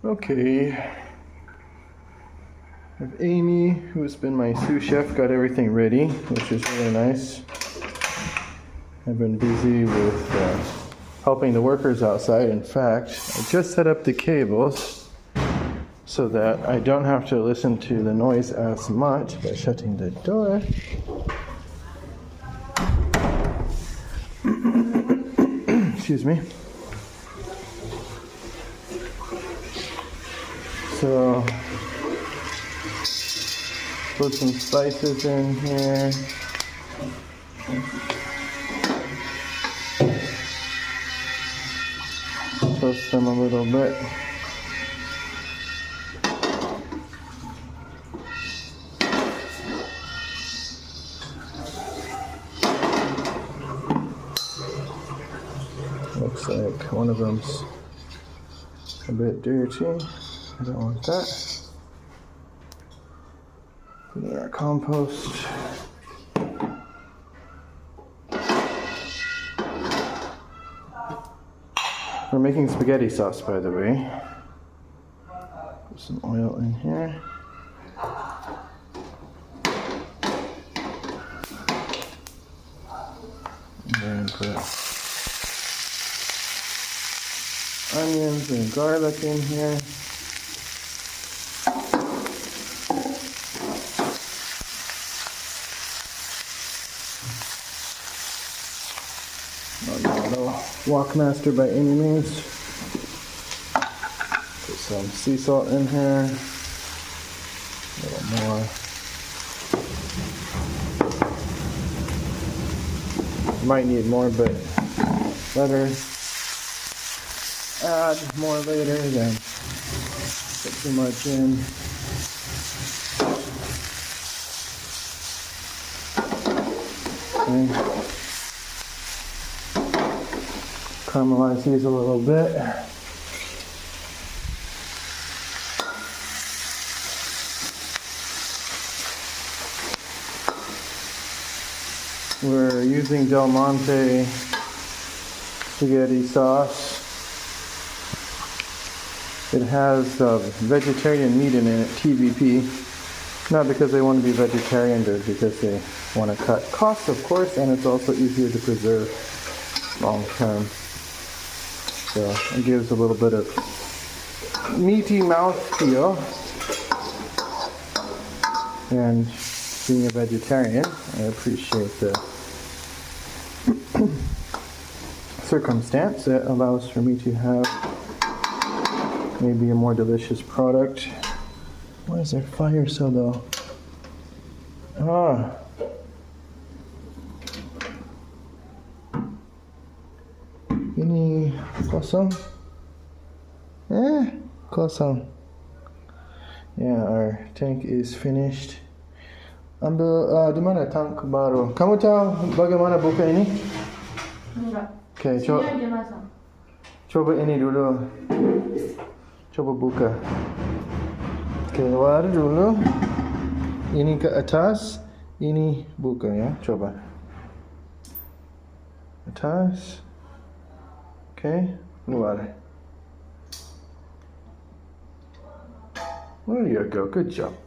Okay. If Amy, who has been my sous chef, got everything ready, which is really nice. I've been busy with helping the workers outside. In fact, I just set up the cables so that I don't have to listen to the noise as much by shutting the door. Excuse me. So, put some spices in here. Toast them a little bit. Looks like one of them's a bit dirty. I don't want that. Put in our compost. We're making spaghetti sauce, by the way. Put some oil in here. And then put onions and garlic in here. Not a walkmaster by any means. Put some sea salt in here. A little more. Might need more, but better add more later than put too much in. Okay. Caramelize these a little bit. We're using Del Monte spaghetti sauce. It has vegetarian meat in it, TVP. Not because they want to be vegetarian, but because they want to cut costs, of course, and it's also easier to preserve long term. So it gives a little bit of meaty mouthfeel. And being a vegetarian, I appreciate the circumstance that allows for me to have maybe a more delicious product. Why is there fire so low? Ah. Ini kosong? Kosong. Yeah, our tank is finished. Ambil di mana tank baru? Kamu tahu bagaimana buka ini? Enggak. Okay, Sini aja masang. coba ini dulu. Coba buka. Keluar dulu. Ini ke atas. Ini buka ya. Coba. Atas. Okay. Keluar. There you go. Good job.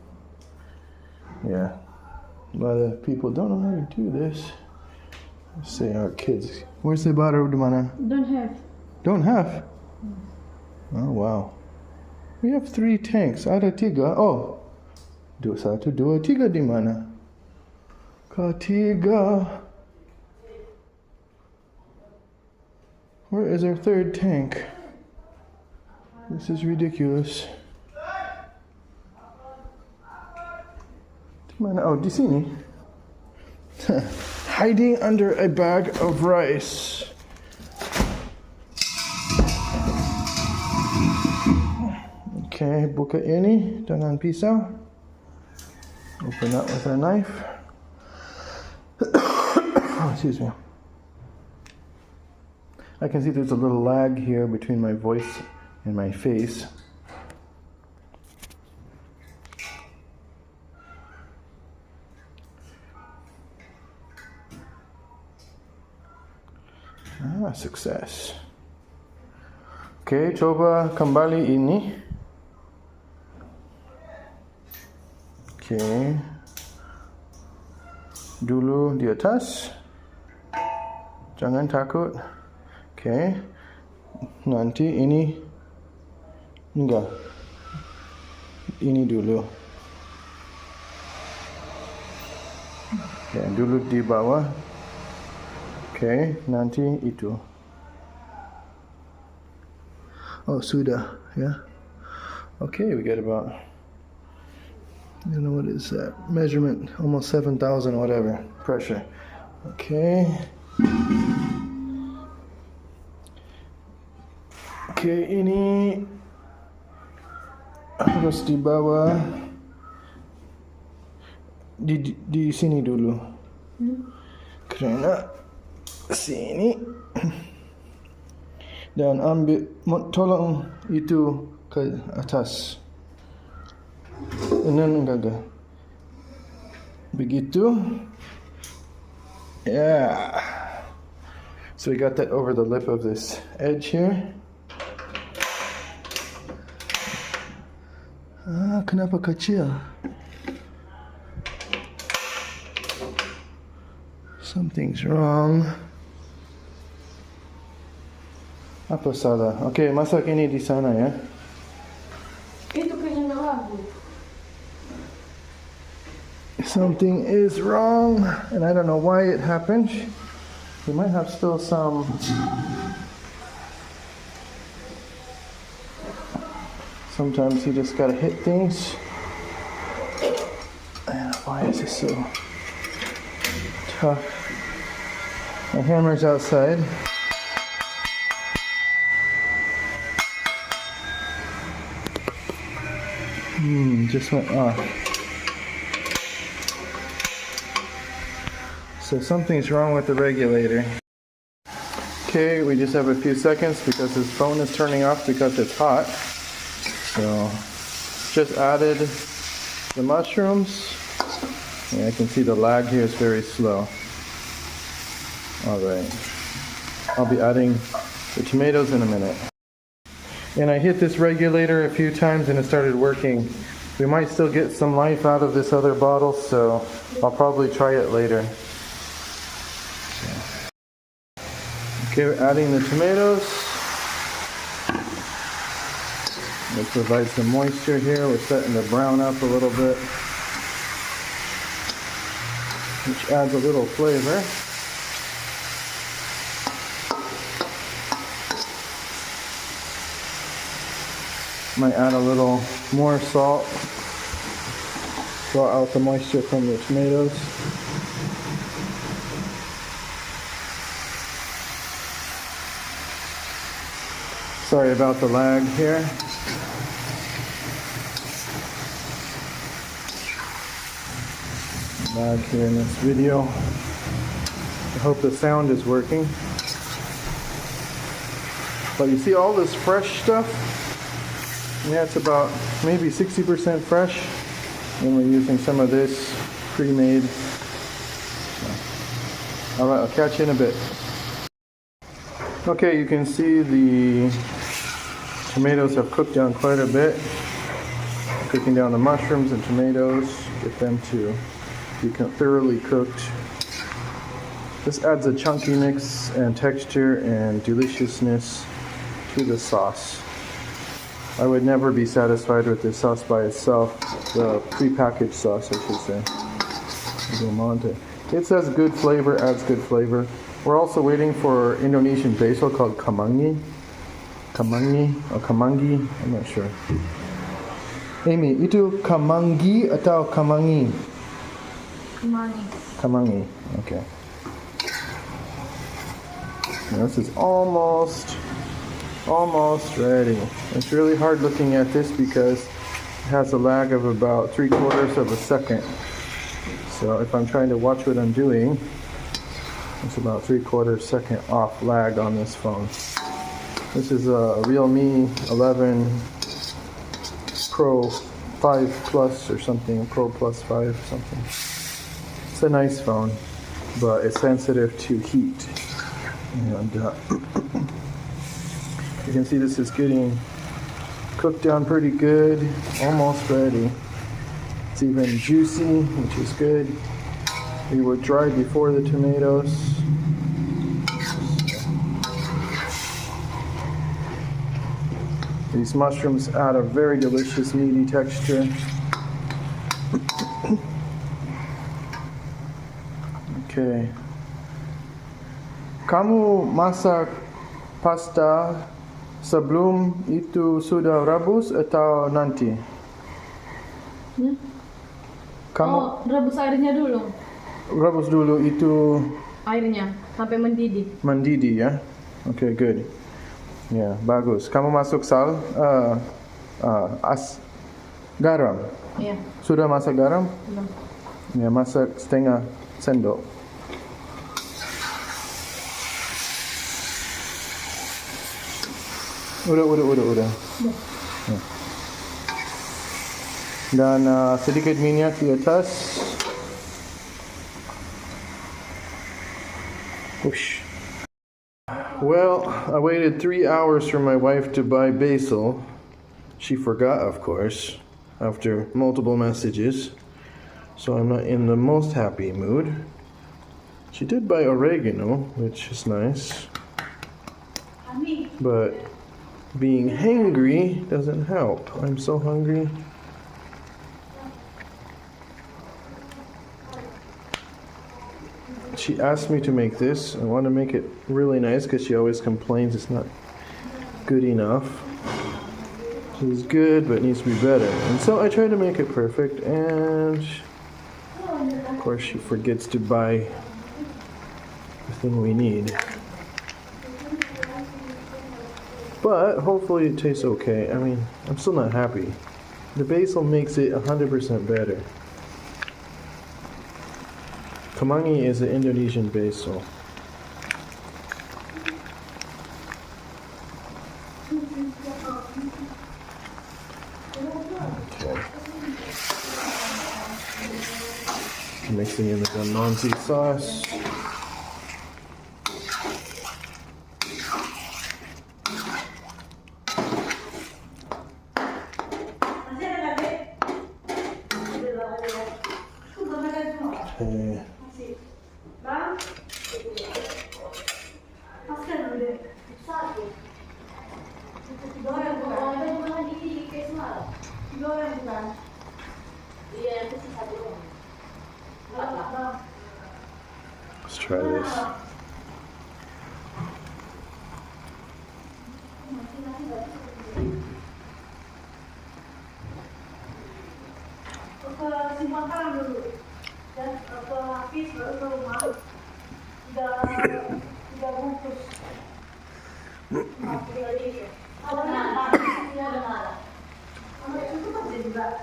Yeah. A lot of people don't know how to do this. Let's say our kids. Where's the butter, Dimana? Don't have. Don't have? Oh, wow. We have 3 tanks. Ada 3. Oh. 1, 2, 3 di mana? Ketiga. Where is our 3rd tank? This is ridiculous. Di mana? Oh, di sini. Hiding under a bag of rice. Okay, buka ini dengan pisau. Open that with a knife. Oh, excuse me. I can see there's a little lag here between my voice and my face. Ah, success. Okay, coba kembali ini. Okay. Dulu di atas. Jangan takut. Okay. Nanti ini enggak. Ini dulu. Ya, dulu di bawah. Okay, nanti itu. Oh, sudah, ya. Okay, we get about, I don't know what is that, measurement, almost 7,000 whatever, pressure. Okay. Okay, ini harus di bawah, di sini dulu. Karena sini. Dan ambil, tolong itu ke atas. Ini enggak. Begitu. Yeah. So we got that over the lip of this edge here. Kenapa kecil? Something's wrong. Apa salah? Okay, masak ini di sana ya. Itu kayaknya nggak bagus. Something is wrong, and I don't know why it happened. We might have still some. Sometimes you just gotta hit things. And why is this so tough? My hammer's outside. Just went off. So something's wrong with the regulator. Okay, we just have a few seconds because his phone is turning off because it's hot. So just added the mushrooms. Yeah, I can see the lag here is very slow. Alright. I'll be adding the tomatoes in a minute. And I hit this regulator a few times and it started working. We might still get some life out of this other bottle, so I'll probably try it later. Okay, we're adding the tomatoes. We'll provide some moisture here. We're starting to brown up a little bit, which adds a little flavor. Might add a little more salt, draw out the moisture from the tomatoes. Sorry about the lag here. Lag here in this video. I hope the sound is working. But you see all this fresh stuff? Yeah, it's about maybe 60% fresh, and we're using some of this pre-made. All right, I'll catch you in a bit. Okay, you can see the tomatoes have cooked down quite a bit. Cooking down the mushrooms and tomatoes, get them to be thoroughly cooked. This adds a chunky mix and texture and deliciousness to the sauce. I would never be satisfied with this sauce by itself, the prepackaged sauce, I should say. It says good flavor, adds good flavor. We're also waiting for Indonesian basil called kamangi. Kamangi, I'm not sure. Amy, itu kamangi atau kamangi? Kamangi, okay. Now this is almost ready. It's really hard looking at this because it has a lag of about 3/4 of a second. So if I'm trying to watch what I'm doing, it's about 3/4 second off lag on this phone. This is a Realme 11 Pro 5 Plus or something, Pro Plus 5 or something. It's a nice phone, but it's sensitive to heat. And you can see this is getting cooked down pretty good, almost ready. It's even juicy, which is good. We were dried before the tomatoes. These mushrooms add a very delicious meaty texture. Okay. Kamu masak pasta sebelum itu sudah rebus atau nanti? Ya. Kamu Oh, rebus airnya dulu. rebus dulu itu Airnya sampai mendidih. mendidih ya? Okay, good. Ya, bagus. Kamu masuk garam. Iya. Sudah masak garam? Belum. Ya, masak setengah sendok. Udah. Ya. Dan sedikit minyak di atas. Whoosh. Well, I waited 3 hours for my wife to buy basil. She forgot, of course, after multiple messages. So I'm not in the most happy mood. She did buy oregano, which is nice. But being hangry doesn't help. I'm so hungry. She asked me to make this. I want to make it really nice because she always complains it's not good enough. It's good, but it needs to be better. And so I try to make it perfect, and of course she forgets to buy the thing we need. But hopefully it tastes okay. I mean, I'm still not happy. The basil makes it 100% better. Kemangi is an Indonesian basil. Okay. Mixing in the nonsi sauce. Okay. Let's try this.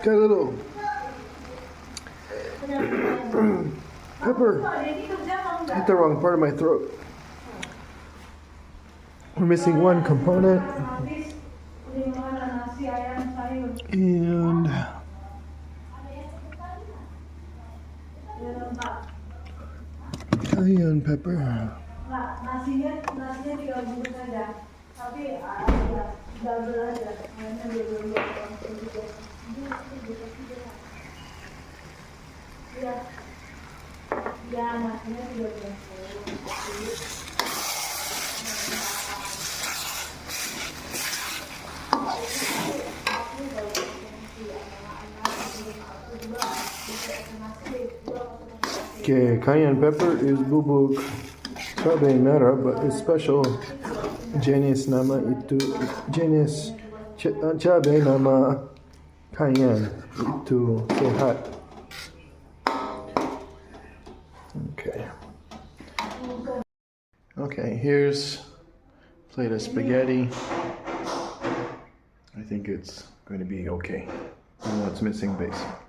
Got a little pepper hit the wrong part of my throat. We're missing one component. And cayenne pepper. Okay, cayenne pepper is bubuk cabai merah, but it's special. Jenis nama itu jenis cabai nama cayenne itu sehat. Okay, here's a plate of spaghetti. I think it's going to be okay. Even though it's missing basil.